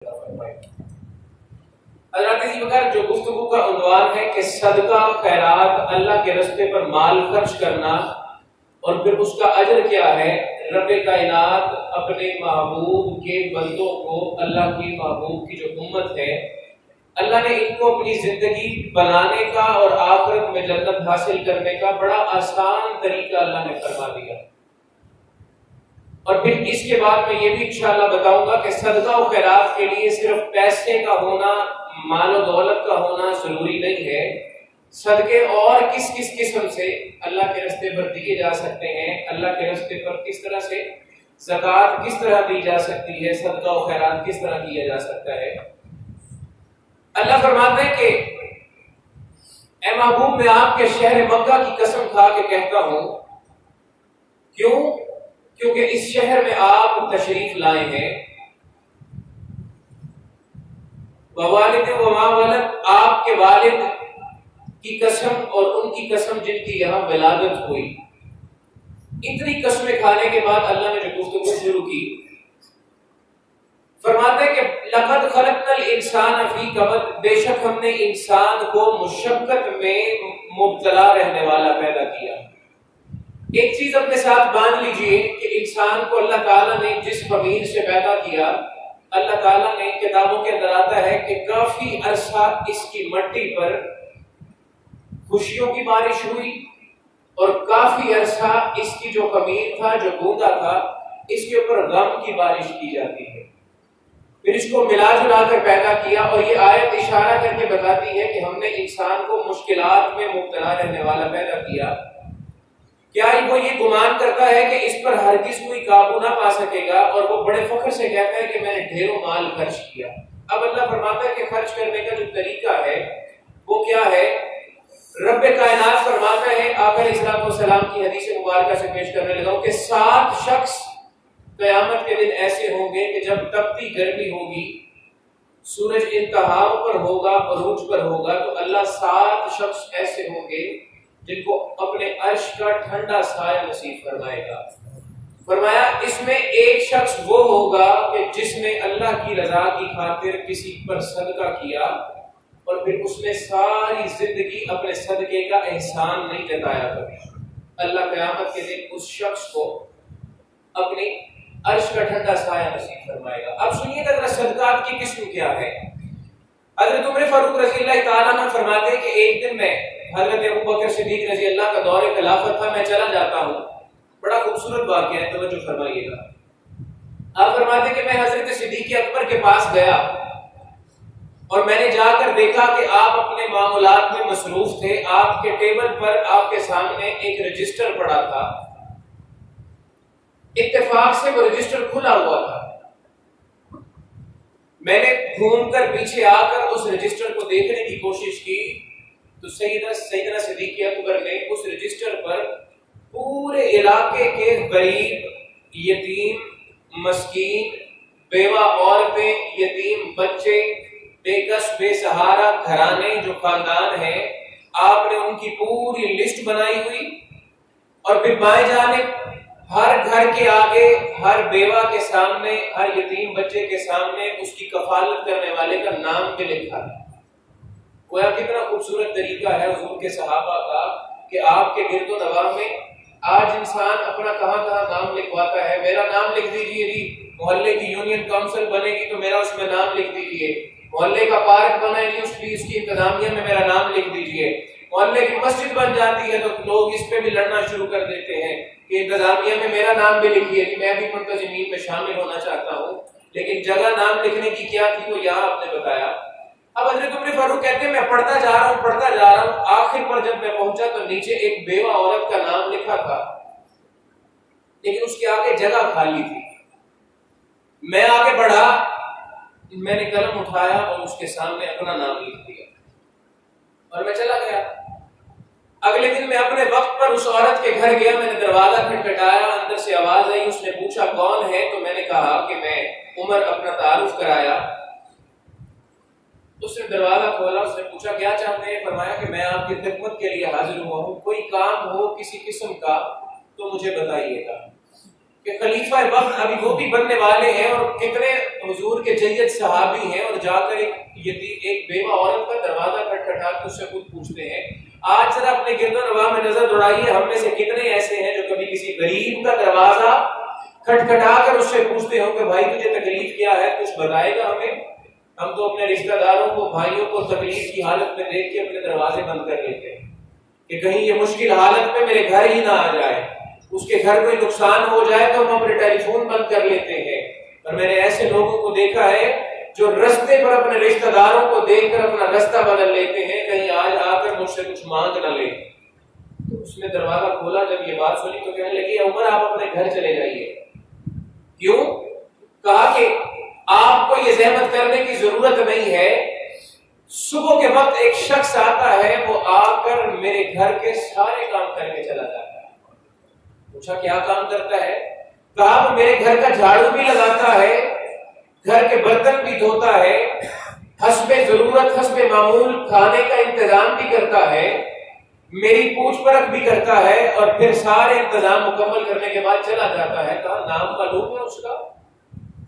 حضرات عزیز وغیرہ جو گفتگو کا عنوان ہے کہ صدقہ خیرات اللہ کے راستے پر مال خرچ کرنا اور پھر اس کا اجر کیا ہے۔ رب کائنات اپنے محبوب کے بندوں کو، اللہ کی محبوب کی جو امت ہے، اللہ نے ان کو اپنی زندگی بنانے کا اور آخرت میں جنت حاصل کرنے کا بڑا آسان طریقہ اللہ نے فرما دیا۔ اور پھر اس کے بعد میں یہ بھی انشاءاللہ بتاؤں گا کہ صدقہ و خیرات کے لیے صرف پیسے کا ہونا، مال و دولت کا ہونا ضروری نہیں ہے۔ صدقے اور کس کس قسم سے اللہ کے راستے پر دیے جا سکتے ہیں، اللہ کے راستے پر کس طرح سے زکوٰۃ کس طرح دی جا سکتی ہے، صدقہ و خیرات کس طرح کیا جا سکتا ہے۔ اللہ فرماتے ہیں کہ اے محبوب، میں آپ کے شہر مکہ کی قسم کھا کے کہتا ہوں، کیونکہ اس شہر میں آپ تشریف لائے ہیں، ووالد وما ولد، آپ کے والد کی قسم اور ان کی قسم جن کی یہاں ولادت ہوئی۔ اتنی قسمیں کھانے کے بعد اللہ نے جو گفتگو شروع کی، فرماتے ہیں کہ لقد خلقنا الانسان فی کبد، بے شک ہم نے انسان کو مشقت میں مبتلا رہنے والا پیدا کیا۔ ایک چیز اپنے ساتھ باندھ لیجئے کہ انسان کو اللہ تعالیٰ نے جس خمیر سے پیدا کیا، اللہ تعالیٰ نے کتابوں کے اندر آتا ہے کہ کافی عرصہ اس کی مٹی پر خوشیوں کی بارش ہوئی اور کافی عرصہ اس کی جو خمیر تھا، جو گوندا تھا، اس کے اوپر غم کی بارش کی جاتی ہے۔ پھر اس کو ملا جلا کر پیدا کیا، اور یہ آیت اشارہ کر کے بتاتی ہے کہ ہم نے انسان کو مشکلات میں مبتلا رہنے والا پیدا کیا۔ کیا وہ یہ گمان کرتا ہے کہ اس پر ہرگز کوئی قابو نہ پا سکے گا، اور وہ بڑے فخر سے کہتا ہے کہ میں نے ڈھیروں مال خرچ کیا۔ اب اللہ فرماتا ہے کہ خرچ کرنے کا جو طریقہ ہے وہ کیا ہے۔ رب کائنات فرماتا ہے، آقا علیہ السلام کی حدیث مبارکہ سے پیش کرنے لگا ہوں کہ 7 شخص قیامت کے دن ایسے ہوں گے کہ جب تپتی گرمی ہوگی، سورج انتہا پر ہوگا، عروج پر ہوگا، تو اللہ 7 شخص ایسے ہوں گے جن کو اپنے عرش کا ٹھنڈا سایہ نصیب فرمائے گا۔ فرمایا اس میں ایک شخص وہ ہوگا کہ جس نے اللہ کی رضا کی خاطر کسی پر صدقہ کیا اور پھر اس نے ساری زندگی اپنے صدقے کا احسان نہیں جتایا کبھی۔ اللہ قیامت کے دن اس شخص کو اپنی عرش کا ٹھنڈا سایہ نصیب فرمائے گا۔ اب سنیے گا صدقات کی قسم کیا ہے۔ حضرت عمر فاروق رضی اللہ تعالیٰ عنہ فرماتے ہیں کہ ایک دن میں، حضرت ابوبکر صدیق رضی اللہ کا دور خلافت تھا، میں چلا جاتا ہوں، بڑا خوبصورت واقعہ ہے، توجہ فرمائیے گا۔ آپ فرماتے ہیں کہ میں حضرت صدیق اکبر کے پاس گیا اور میں نے جا کر دیکھا کہ آپ اپنے معاملات میں مصروف تھے۔ آپ کے ٹیبل پر آپ کے سامنے ایک رجسٹر پڑا تھا، اتفاق سے وہ رجسٹر کھلا ہوا تھا۔ میں نے گھوم کر پیچھے آ کر اس رجسٹر کو دیکھنے کی کوشش کی تو سیدنا صدیق اکبر نے اس رجسٹر پر پورے علاقے کے غریب، یتیم، مسکین، بیوہ عورتیں، یتیم بچے، بے کس بے سہارا گھرانے جو خاندان ہیں، آپ نے ان کی پوری لسٹ بنائی ہوئی، اور پھر بائیں جانب ہر گھر کے آگے، ہر بیوہ کے سامنے، ہر یتیم بچے کے سامنے اس کی کفالت کرنے والے کا نام بھی لکھا ہے۔ گویا کتنا خوبصورت طریقہ ہے حضور کے صحابہ کا کہ آپ کے گرد و نواح میں آج انسان اپنا کہاں کہاں نام لکھواتا ہے۔ میرا نام لکھ دیجئے جی، محلے کی یونین کونسل بنے گی تو میرا اس میں نام لکھ دیجئے، محلے کا پارک بنا ہے اس کی انتظامیہ میں میرا نام لکھ دیجئے، محلے کی مسجد بن جاتی ہے تو لوگ اس پہ بھی لڑنا شروع کر دیتے ہیں کہ انتظامیہ میں میرا نام بھی لکھیے کہ میں بھی منتظمین میں شامل ہونا چاہتا ہوں۔ لیکن جگہ نام لکھنے کی کیا تھی وہ یہاں آپ نے بتایا۔ اب حضرت عمر فاروق کہتے ہیں میں پڑھتا جا رہا ہوں، آخر پر جب میں پہنچا تو نیچے ایک بیوہ عورت کا نام لکھا تھا، لیکن اس کے آگے جگہ خالی تھی۔ میں آگے بڑھا، میں نے قلم اٹھایا اور اس کے سامنے اپنا نام لکھ دیا اور میں چلا گیا۔ اگلے دن میں اپنے وقت پر اس عورت کے گھر گیا، میں نے دروازہ کھٹکھٹایا، اندر سے آواز آئی، اس نے پوچھا کون ہے، تو میں نے کہا کہ میں عمر، اپنا تعارف کرایا۔ اس نے دروازہ کھولا، اس نے پوچھا کیا چاہتے ہیں، فرمایا کہ میں آپ کی خدمت کے لیے حاضر ہوا ہوں، کوئی کام ہو کسی قسم کا تو مجھے بتائیے گا۔ کہ خلیفہ وقت ابھی وہ بھی بننے والے ہیں، اور کتنے حضور کے جید صحابی ہیں، اور جا کر ایک بیوہ عورت کا دروازہ کھٹکھٹا کے اس سے خود پوچھتے ہیں۔ آج ذرا اپنے گرد و نواح میں نظر دوڑائیے، ہم میں سے کتنے ایسے ہیں جو کبھی کسی غریب کا دروازہ کھٹکھٹا کر اس سے پوچھتے ہو کہ بھائی تجھے تکلیف کیا ہے، کچھ بتائے گا ہمیں؟ ہم تو اپنے رشتہ داروں کو، بھائیوں کو تکلیف کی حالت میں دیکھ کے اپنے دروازے بند کر لیتے ہیں کہ کہیں یہ مشکل حالت میں میرے گھر ہی نہ آ جائے، اس کے گھر کوئی نقصان ہو جائے تو ہم اپنے ٹیلی فون بند کر لیتے ہیں۔ اور میں نے ایسے لوگوں کو دیکھا ہے جو رستے پر اپنے رشتہ داروں کو دیکھ کر اپنا رستہ بدل لیتے ہیں، کہیں آج آ کر مجھ سے کچھ مانگ نہ لے۔ تو اس نے دروازہ کھولا، جب یہ بات سنی تو کہنے لگی عمر آپ اپنے گھر چلے جائیے۔ کیوں؟ کہا کہ آپ کو یہ زحمت کرنے کی ضرورت نہیں ہے، صبح کے وقت ایک شخص آتا ہے، وہ آ کر میرے گھر کے سارے کام کر کے چلا جاتا ہے۔ پوچھا کیا کام کرتا ہے؟ کہا وہ میرے گھر کا جھاڑو بھی لگاتا ہے، گھر کے برتن بھی دھوتا ہے، حسب ضرورت حسب معمول کھانے کا انتظام بھی کرتا ہے، میری پوچھ پرکھ بھی کرتا ہے، اور پھر سارے انتظام مکمل کرنے کے بعد چلا جاتا ہے۔ کہا نام معلوم ہے اس کا؟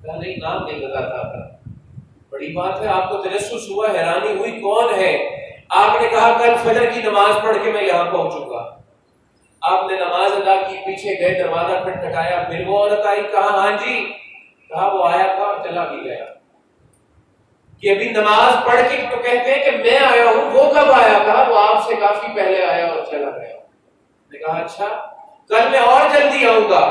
کہا نہیں، نام نہیں بتاتا تھا۔ بڑی بات ہے، آپ کو تجسس ہوا، حیرانی ہوئی، کون ہے؟ آپ نے کہا کل فجر کی نماز پڑھ کے میں یہاں پہنچوں گا۔ آپ نے نماز ادا کی، پیچھے گئے، دروازہ کھٹکھٹایا، پھر وہ عورت آئی، کہا ہاں جی، کہا وہ آیا تھا اور چلا بھی گیا۔ کہ ابھی نماز پڑھ کے تو کہتے ہیں کہ میں آیا ہوں، وہ کب آیا؟ کہا وہ آپ سے کافی پہلے آیا اور چلا گیا۔ میں کہا اچھا، کل میں اور جلدی آؤں گا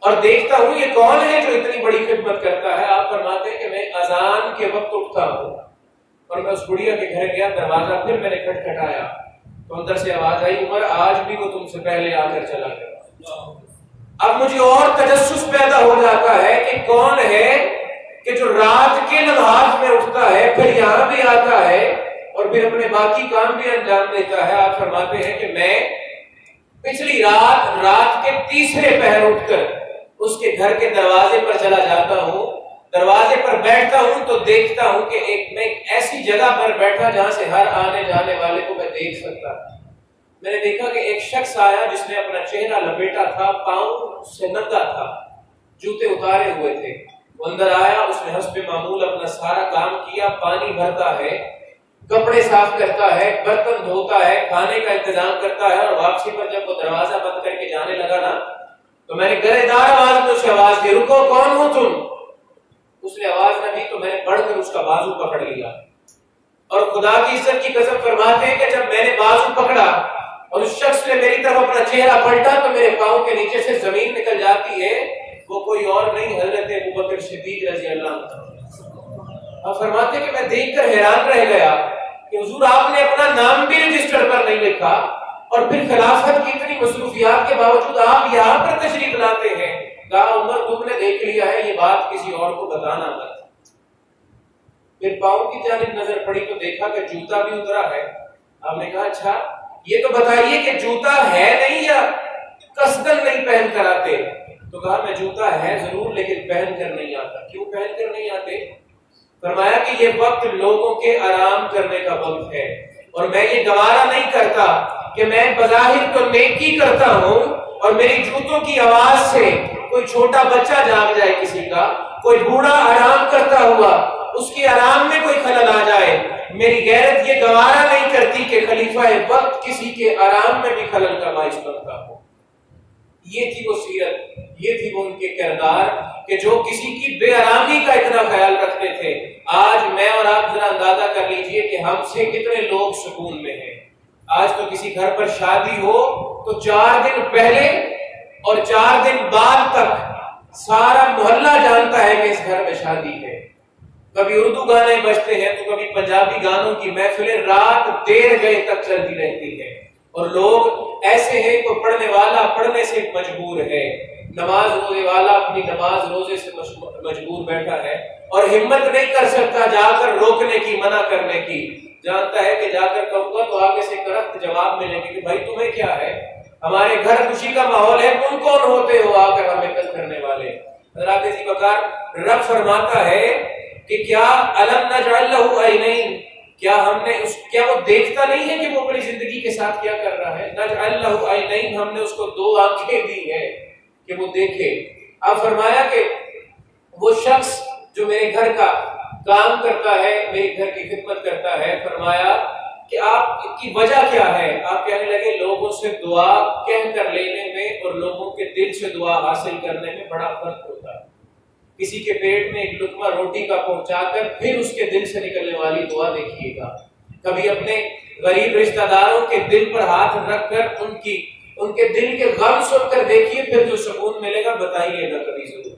اور دیکھتا ہوں یہ کون ہے جو اتنی بڑی خدمت کرتا ہے۔ آپ فرماتے ہیں کہ میں اذان کے وقت اٹھتا ہوں اور میں اس بڑھیا کے گھر گیا، دروازہ پھر میں نے کھٹکھٹایا تو اندر سے آواز آئی عمر آج بھی وہ تم سے پہلے آ کر چلا گیا۔ اب مجھے اور تجسس پیدا ہو جاتا ہے کہ کون ہے کہ جو رات کے لمحات میں اٹھتا ہے، پھر یہاں بھی آتا ہے اور پھر اپنے باقی کام بھی انجام دیتا ہے۔ آپ فرماتے ہیں کہ میں پچھلی رات کے تیسرے پہر اٹھ کر اس کے گھر کے دروازے پر چلا جاتا ہوں، دروازے پر بیٹھتا ہوں تو دیکھتا ہوں کہ میں ایک ایسی جگہ پر بیٹھا جہاں سے ہر آنے جانے والے کو میں دیکھ سکتا۔ میں نے دیکھا کہ ایک شخص آیا جس نے اپنا چہرہ لپیٹا تھا، پاؤں سے ننگا تھا، جوتے اتارے ہوئے تھے۔ وہ اندر آیا، اس نے حسب معمول اپنا سارا کام کیا، پانی بھرتا ہے، کپڑے صاف کرتا ہے، برتن دھوتا ہے، کھانے کا انتظام کرتا ہے، اور واپسی پر جب وہ دروازہ بند کر کے جانے لگا نا تو میں نے گرےدار آواز میں اسے آواز دی، رکو کون ہو تم؟ اس نے آواز نہ دی تو میں نے بڑھ کر اس کا بازو پکڑ لیا، اور خدا کی عزت کی قسم فرماتے ہیں کہ جب میں نے بازو پکڑا اور اس شخص نے میری طرف اپنا چہرہ پلٹا تو میرے پاؤں کے نیچے سے زمین نکل جاتی ہے۔ وہ کوئی اور نہیں، حضرت ابوبکر صدیق رضی اللہ عنہ۔ آپ فرماتے ہیں کہ میں دیکھ کر حیران رہ گیا کہ حضور آپ نے اپنا نام بھی رجسٹر پر نہیں لکھا، اور پھر خلافت کی اتنی مصروفیات کے باوجود آپ یہاں پر تشریف لاتے ہیں۔ کہا عمر تم نے دیکھ لیا ہے، یہ بات کسی اور کو بتانا مت۔ پھر پاؤں کی جانب نظر پڑی تو دیکھا کہ جوتا بھی اترا ہے۔ آپ نے کہا اچھا یہ تو بتائیے کہ جوتا ہے نہیں یا قصدن نہیں پہن کر آتے؟ تو کہا میں جوتا ہے ضرور لیکن پہن کر نہیں آتا۔ کیوں پہن کر نہیں آتے؟ فرمایا کہ یہ وقت لوگوں کے آرام کرنے کا وقت ہے، اور میں یہ گوارا نہیں کرتا کہ میں بظاہر تو نیکی کرتا ہوں اور میری جوتوں کی آواز سے کوئی چھوٹا بچہ جاگ جائے، کسی کا کوئی بوڑھا آرام کرتا ہوا اس کے آرام میں کوئی خلل آ جائے۔ میری غیرت یہ گوارا نہیں کرتی کہ خلیفہ وقت کسی کے آرام میں بھی خلل کا باعث بنتا ہو۔ یہ تھی وہ سیرت، یہ تھی وہ ان کے کردار کہ جو کسی کی بے آرامی کا اتنا خیال رکھتے تھے۔ آج میں اور آپ ذرا اندازہ کر لیجئے کہ ہم سے کتنے لوگ سکون میں ہیں۔ آج تو کسی گھر پر شادی ہو تو 4 دن پہلے اور 4 دن بعد تک سارا محلہ جانتا ہے کہ اس گھر میں شادی ہے۔ کبھی اردو گانے بجتے ہیں تو کبھی پنجابی گانوں کی محفلیں رات دیر گئے تک چلتی رہتی ہے، اور لوگ ایسے ہیں کوئی پڑھنے والا پڑھنے سے مجبور ہے، نماز روزے والا اپنی نماز روزے سے مجبور بیٹھا ہے، اور ہمت نہیں کر سکتا جا کر روکنے کی، منع کرنے کی۔ جانتا ہے کہ جا کر کہوں گا تو آگے سے کرخت جواب ملے گی کہ بھائی تمہیں کیا ہے، ہمارے گھر خوشی کا ماحول ہے، تم کون ہوتے ہو آ کر ہمیں قتل کرنے والے۔ حضرات ذی وقار رب فرماتا ہے کہ کیا الم نجعل لہ عینین، کیا ہم نے کیا وہ دیکھتا نہیں ہے کہ وہ اپنی زندگی کے ساتھ کیا کر رہا ہے؟ نجعل لہ عینین، ہم نے اس کو 2 آنکھیں دی ہیں کہ وہ دیکھے۔ آپ فرمایا کہ وہ شخص جو میرے گھر کا کام کرتا ہے، میرے گھر کی خدمت کرتا ہے، فرمایا کہ آپ کی وجہ کیا ہے؟ آپ کہنے لگے لوگوں سے دعا کہہ کر لینے میں اور لوگوں کے دل سے دعا حاصل کرنے میں بڑا فرق ہوتا ہے۔ کسی کے پیٹ میں ایک لقمہ روٹی کا پہنچا کر پھر اس کے دل سے نکلنے والی دعا دیکھیے گا، کبھی اپنے غریب رشتہ داروں کے دل پر ہاتھ رکھ کر ان کے دل کے غم سن کر دیکھیے، پھر جو سکون ملے گا بتائیے گا کبھی ضرور۔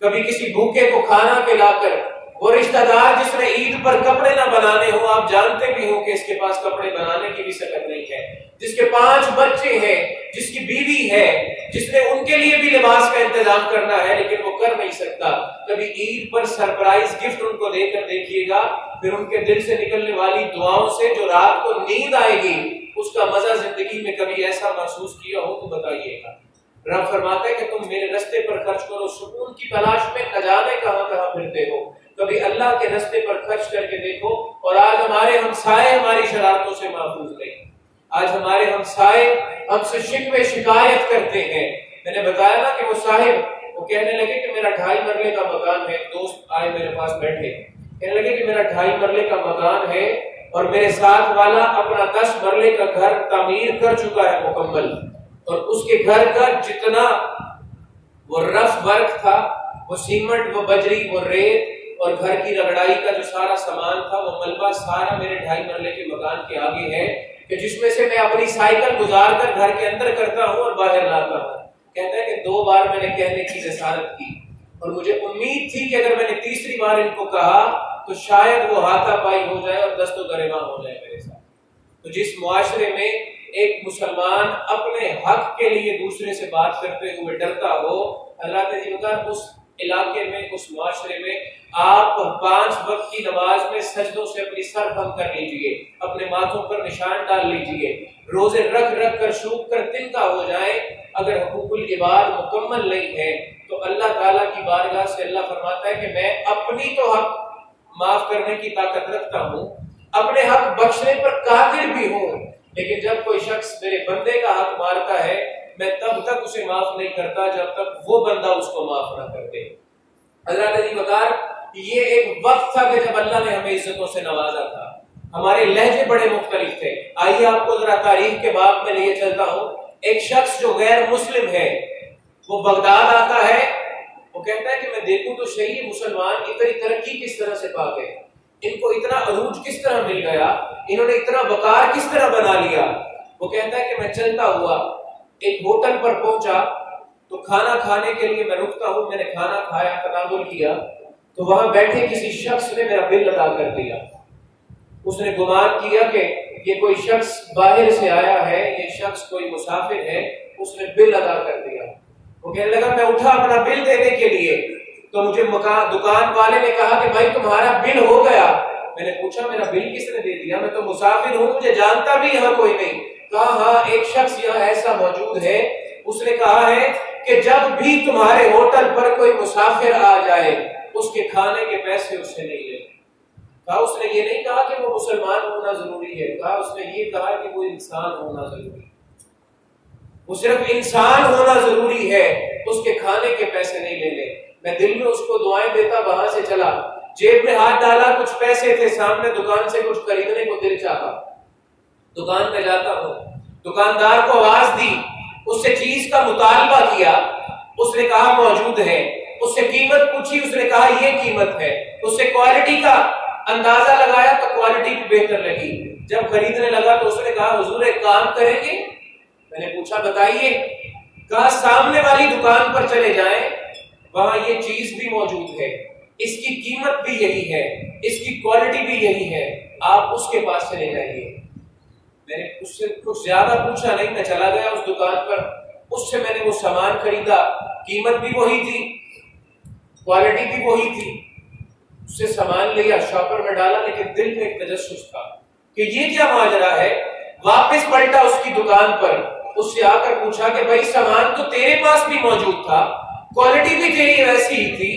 کبھی کسی بھوکے کو کھانا کھلا کر، وہ رشتہ دار جس نے عید پر کپڑے نہ بنانے ہو، آپ جانتے بھی ہو کہ اس کے پاس کپڑے بنانے کی بھی سکت نہیں ہے، جس کے 5 بچے ہیں، جس کی بیوی ہے، جس نے ان کے لیے بھی لباس کا انتظام کرنا ہے لیکن وہ کر نہیں سکتا، کبھی عید پر سرپرائز گفٹ ان کو دے کر دیکھیے گا، پھر ان کے دل سے نکلنے والی دعاؤں سے جو رات کو نیند آئے گی، اس کا مزہ زندگی میں کبھی ایسا محسوس کیا ہو تو بتائیے گا۔ رب فرماتا ہے کہ تم میرے رستے پر خرچ کرو، سکون کی تلاش میں نہ جانے کہاں کہاں پھرتے ہو، کبھی اللہ کے رستے پر خرچ کر کے دیکھو۔ اور آج ہمارے ہمسائے ہماری شرارتوں سے محفوظ نہیں، آج ہمارے ہمسائے ہم سے شکوے شکایت کرتے ہیں۔ میں نے بتایا نا کہ وہ صاحب وہ کہنے لگے کہ میرا 2.5 مرلے کا مکان ہے، دوست آئے میرے پاس بیٹھے، کہنے لگے کہ میرا 2.5 مرلے کا مکان ہے اور میرے ساتھ والا اپنا 10 مرلے کا گھر تعمیر کر چکا ہے مکمل، اور اس کے گھر کا جتنا وہ رف ورک تھا، وہ سیمنٹ، وہ بجری، وہ ریت اور گھر کی رگڑائی کا جو سارا سامان تھا، وہ ملبہ سارا میرے 2.5 مرلے کے مکان کے آگے ہے، کہ جس میں سے میں اپنی سائیکل گزار کر گھر کے اندر کرتا ہوں اور باہر لاتا ہوں۔ کہتا ہے کہ 2 بار میں نے کہنے کی جسارت کی اور مجھے امید تھی کہ اگر میں نے تیسری بار ان کو کہا تو شاید وہ ہاتھا پائی ہو جائے اور دست و گریباں ہو جائے میرے ساتھ۔ تو جس معاشرے میں ایک مسلمان اپنے حق کے لیے دوسرے سے بات کرتے ہوئے ڈرتا ہو، اللہ کے ذمہ اس علاقے میں، اس معاشرے میں آپ 5 وقت کی نماز میں سجدوں سے اپنی سر خم کر لیجئے، اپنے ماتھوں پر نشان ڈال لیجئے، روزے رکھ رکھ کر شوک کر تنکا ہو جائیں۔ اگر حقوق العباد مکمل نہیں ہے تو اللہ تعالیٰ کی بارگاہ سے اللہ فرماتا ہے کہ میں اپنی تو حق معاف کرنے کی طاقت رکھتا ہوں، اپنے حق بخشنے پر قادر بھی ہوں، لیکن جب کوئی شخص میرے بندے کا حق مارتا ہے میں تب تک اسے معاف نہیں کرتا جب تک وہ بندہ اس کو معاف نہ کر دے۔ اللہ عزیز وقار، یہ ایک وقت تھا کہ جب اللہ نے ہمیں عزتوں سے نوازا تھا، ہمارے لہجے بڑے مختلف تھے۔ آئیے آپ کو ذرا تاریخ کے باب میں لیے چلتا ہوں۔ ایک شخص جو غیر مسلم ہے وہ بغداد آتا ہے، وہ کہتا ہے کہ میں دیکھوں تو صحیح مسلمان اتنی ترقی کس طرح سے پا گئے، ان کو اتنا عروج کس طرح مل گیا، انہوں نے اتنا وقار کس طرح بنا لیا۔ وہ کہتا ہے کہ میں چلتا ہوا ایک ہوٹل پر پہنچا تو کھانا کھانے کے لیے میں رکتا ہوں، میں نے کھانا کھایا، تناول کیا، تو وہاں بیٹھے کسی شخص نے میرا بل ادا کر دیا۔ اس نے گمان کیا کہ یہ کوئی شخص باہر سے آیا ہے، یہ شخص کوئی مسافر ہے، اس نے بل ادا کر دیا۔ وہ کہنے لگا میں اٹھا اپنا بل دینے کے لیے تو مجھے دکان والے نے کہا کہ بھائی تمہارا بل ہو گیا۔ میں نے پوچھا میرا بل کس نے دے دیا، میں تو مسافر ہوں، مجھے جانتا بھی یہاں کوئی نہیں۔ کہا ہاں ایک شخص یہاں ایسا موجود ہے، اس نے کہا ہے کہ جب بھی تمہارے ہوٹل پر کوئی مسافر آ جائے اس کے کھانے کے پیسے اس سے نہیں لے۔ کہا اس نے یہ نہیں کہا کہ وہ مسلمان ہونا ضروری ہے، کہا اس نے یہ کہا کہ وہ انسان ہونا ضروری ہے، وہ صرف انسان ہونا ضروری ہے، اس کے کھانے کے پیسے نہیں لے لے۔ میں دل میں اس کو دعائیں دیتا وہاں سے چلا، جیب میں ہاتھ ڈالا، کچھ پیسے تھے سامنے، دکان سے کچھ خریدنے کو دل چاہا، دکان میں جاتا ہوں، دکاندار کو آواز دی، اس سے چیز کا مطالبہ کیا، اس نے کہا موجود ہے، اس سے قیمت پوچھی، اس نے کہا یہ قیمت ہے، اس سے کوالٹی کا اندازہ لگایا تو کوالٹی بھی بہتر لگی۔ جب خریدنے لگا تو اس نے کہا حضور ایک کام کریں گے؟ میں نے پوچھا بتائیے؟ کہا سامنے والی دکان پر چلے جائیں، وہاں یہ چیز بھی موجود ہے، اس کی قیمت بھی یہی ہے، اس کی کوالٹی بھی یہی ہے، آپ اس کے پاس چلے جائیے۔ میں نے اس سے کچھ زیادہ پوچھا نہیں، میں چلا گیا اس دکان پر، اس سے میں نے وہ سامان خریدا، قیمت بھی وہی تھی، کوالٹی بھی وہی تھی، اس سے سامان لیا، شاپر میں ڈالا، لیکن دل میں ایک تجسس تھا کہ یہ کیا ماجرا ہے۔ واپس پلٹا اس کی دکان پر، اس سے آ کر پوچھا کہ بھائی سامان تو تیرے پاس بھی موجود تھا، کوالٹی بھی تیری ویسی ہی تھی،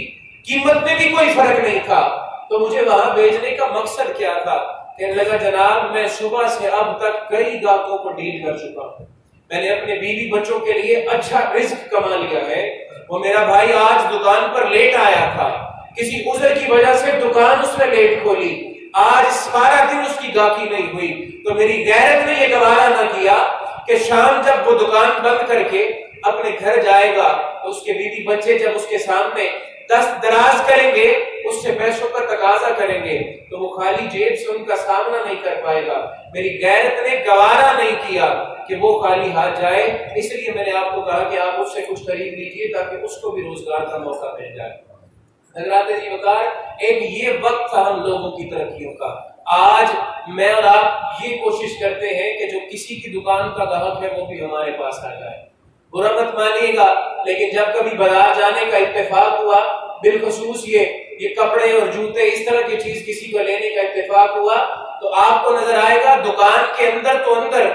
قیمت میں بھی کوئی فرق نہیں تھا، تو مجھے وہاں بھیجنے کا مقصد کیا تھا؟ کہنے لگا جناب میں صبح سے اب تک کئی گاہکوں کو ڈیل کر چکا ہوں، میں نے اپنے بیوی بچوں کے لیے اچھا رزق کما لیا ہے، وہ میرا بھائی آج دکان پر لیٹ آیا تھا، کسی عذر کی وجہ سے دکان اس نے لیٹ کھولی، آج سارا دن اس کی گاہکی نہیں ہوئی، تو میری غیرت نے یہ گوارا نہ کیا کہ شام جب وہ دکان بند کر کے اپنے گھر جائے گا تو اس کے بیوی بچے جب اس کے سامنے دست دراز کریں گے، اس سے پیسوں کا تقاضا کریں گے، تو وہ خالی جیب سے ان کا سامنا نہیں کر پائے گا۔ میری غیرت نے گوارا نہیں کیا کہ وہ خالی ہاتھ جائے، اس لیے میں نے آپ کو کہا کہ آپ اس سے کچھ خرید لیجیے تاکہ اس کو بھی روزگار کا موقع مل جائے۔ حضرات جی وقار، ایک یہ وقت تھا ہم لوگوں کی ترقیوں کا۔ آج میں اور آپ یہ کوشش کرتے ہیں کہ جو کسی کی دکان کا گاہک ہے وہ بھی ہمارے پاس آ جائے۔ برا مت مانیے گا، لیکن جب کبھی بازار جانے کا اتفاق ہوا، بالخصوص یہ کپڑے اور جوتے اس طرح کی چیز کسی کو لینے کا اتفاق ہوا، تو آپ کو نظر آئے گا دکان کے اندر تو اندر،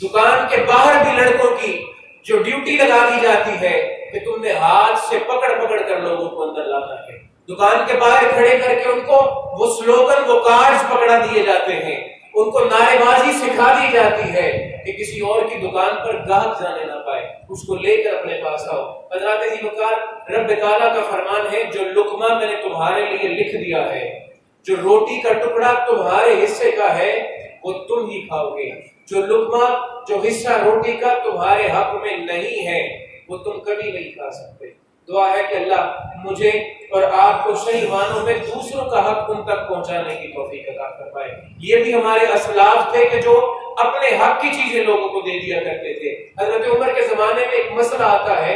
دکان کے باہر بھی لڑکوں کی جو ڈیوٹی لگا دی جاتی ہے کہ تم نے ہاتھ سے پکڑ پکڑ کر لوگوں کو اندر لانا ہے۔ دکان کے باہر کھڑے کر کے ان کو وہ سلوگن، وہ کارڈز پکڑا دیے جاتے ہیں، ان کو نعرے بازی سکھا دی جاتی ہے کہ کسی اور کی دکان پر گاہک جانے نہ پائے، اس کو لے کر اپنے پاس آؤ۔ حضرات جی وقار، رب تعالیٰ کا فرمان ہے، جو لقمہ میں نے تمہارے لیے لکھ دیا ہے، جو روٹی کا ٹکڑا تمہارے حصے کا ہے وہ تم ہی کھاؤ گے، جو لقمہ، جو حصہ روٹی کا تمہارے حق میں نہیں ہے وہ تم کبھی نہیں کھا سکتے۔ دعا ہے کہ اللہ مجھے اور آپ کو صحیح معنوں میں دوسروں کا حق ان تک پہنچانے کی توفیق عطا فرمائے۔ یہ بھی ہمارے اسلاف تھے کہ جو اپنے حق کی چیزیں لوگوں کو دے دیا کرتے تھے۔ حضرت عمر کے زمانے میں ایک مسئلہ آتا ہے،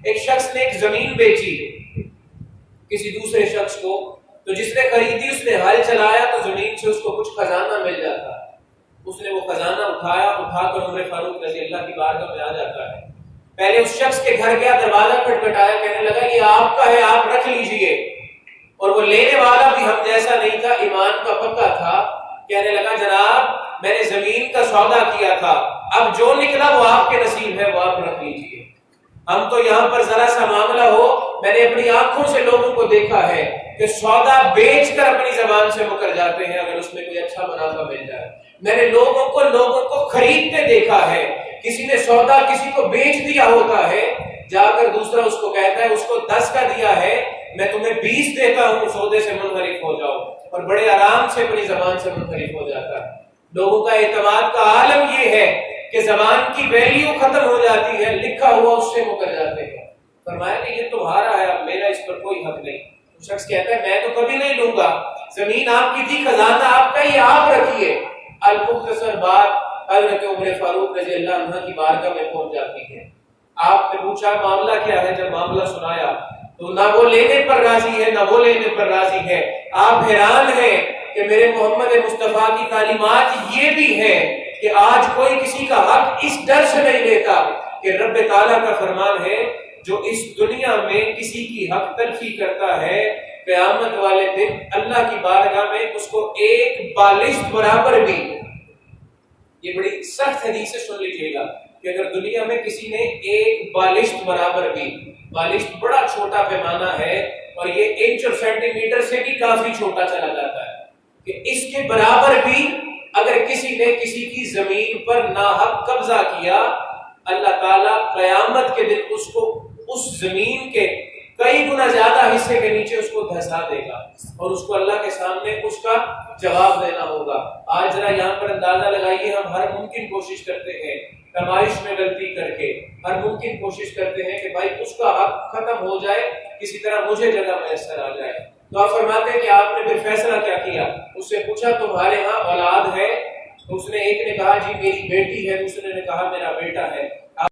ایک شخص نے ایک زمین بیچی کسی دوسرے شخص کو، تو جس نے خریدی اس نے حل چلایا تو زمین سے اس کو کچھ خزانہ مل جاتا، اس نے وہ خزانہ اٹھا کر عمر فاروق رضی اللہ کی بارگاہ میں آ جاتا ہے۔ پہلے اس شخص کے گھر گیا، دروازہ کھٹکھٹایا، کہنے لگا یہ آپ کا ہے، آپ رکھ لیجئے، اور وہ لینے والا بھی ہم جیسا نہیں تھا، ایمان کا پکا تھا، کہنے لگا جناب میں نے زمین کا سودا کیا تھا، اب جو نکلا وہ آپ کے نصیب ہے، وہ آپ رکھ لیجئے۔ ہم تو یہاں پر ذرا سا معاملہ ہو، میں نے اپنی آنکھوں سے لوگوں کو دیکھا ہے کہ سودا بیچ کر اپنی زبان سے مکر جاتے ہیں اگر اس میں کوئی اچھا منافع مل جائے۔ میں نے لوگوں کو خریدتے دیکھا ہے، کسی نے سودا کسی کو بیچ دیا ہوتا ہے، جا کر دوسرا اس کو کہتا ہے اس کو 10 کا دیا ہے، میں تمہیں 20 دیتا ہوں، سودے سے منحرف ہو جاؤ، اور بڑے آرام سے اپنی زبان سے منحرف ہو جاتا ہے۔ لوگوں کا اعتماد کا عالم یہ ہے کہ زبان کی ویلیو ختم ہو جاتی ہے، لکھا ہوا اس سے مکر جاتے ہیں۔ فرمایا کہ یہ تمہارا ہے، میرا اس پر کوئی حق نہیں۔ شخص کہتا ہے میں تو کبھی نہیں لوں گا، زمین آپ کی تھی، خزانہ آپ کا، یہ آپ رکھیے۔ المختصر بات حضرت عمر فاروق رضی اللہ عنہ کی بارگاہ میں پہنچ جاتی ہے۔ آپ نے پوچھا معاملہ کیا ہے، جب معاملہ سنایا تو نہ وہ لینے پر راضی ہے نہ وہ لینے پر راضی ہے۔ آپ حیران ہیں کہ میرے محمد مصطفیٰ کی تعلیمات یہ بھی ہے کہ آج کوئی کسی کا حق اس ڈر سے نہیں لیتا کہ رب تعالیٰ کا فرمان ہے جو اس دنیا میں کسی کی حق تلفی کرتا ہے، قیامت والے دن اللہ کی بارگاہ میں اس کو ایک بالشت برابر بھی، یہ بڑی سخت حدیث ہے سن لیجیے گا، کہ اگر دنیا میں کسی نے ایک بالشت برابر بھی، بالشت بڑا چھوٹا پیمانہ ہے اور یہ انچ اور سینٹی میٹر سے بھی کافی چھوٹا چلا جاتا ہے، کہ اس کے برابر بھی اگر کسی نے کسی کی زمین پر ناحق قبضہ کیا، اللہ تعالیٰ قیامت کے دن اس کو اس زمین کے کئی گنا زیادہ حصے کے نیچے اس کو دھسا دے گا اور اس کو اللہ کے سامنے اس کا جواب دینا ہوگا۔ آج ذرا یہاں پر اندازہ لگائیے، ہم ہر ممکن کوشش کرتے ہیں کمائش میں غلطی کر کے، ہر ممکن کوشش کرتے ہیں کہ بھائی اس کا حق ختم ہو جائے، کسی طرح مجھے جگہ میسر آ جائے۔ تو آپ فرماتے ہیں کہ آپ نے پھر فیصلہ کیا کیا؟ اس سے پوچھا تمہارے ہاں اولاد ہے؟ تو اس نے ایک نے کہا جی میری بیٹی ہے، دوسرے نے کہا میرا بیٹا ہے۔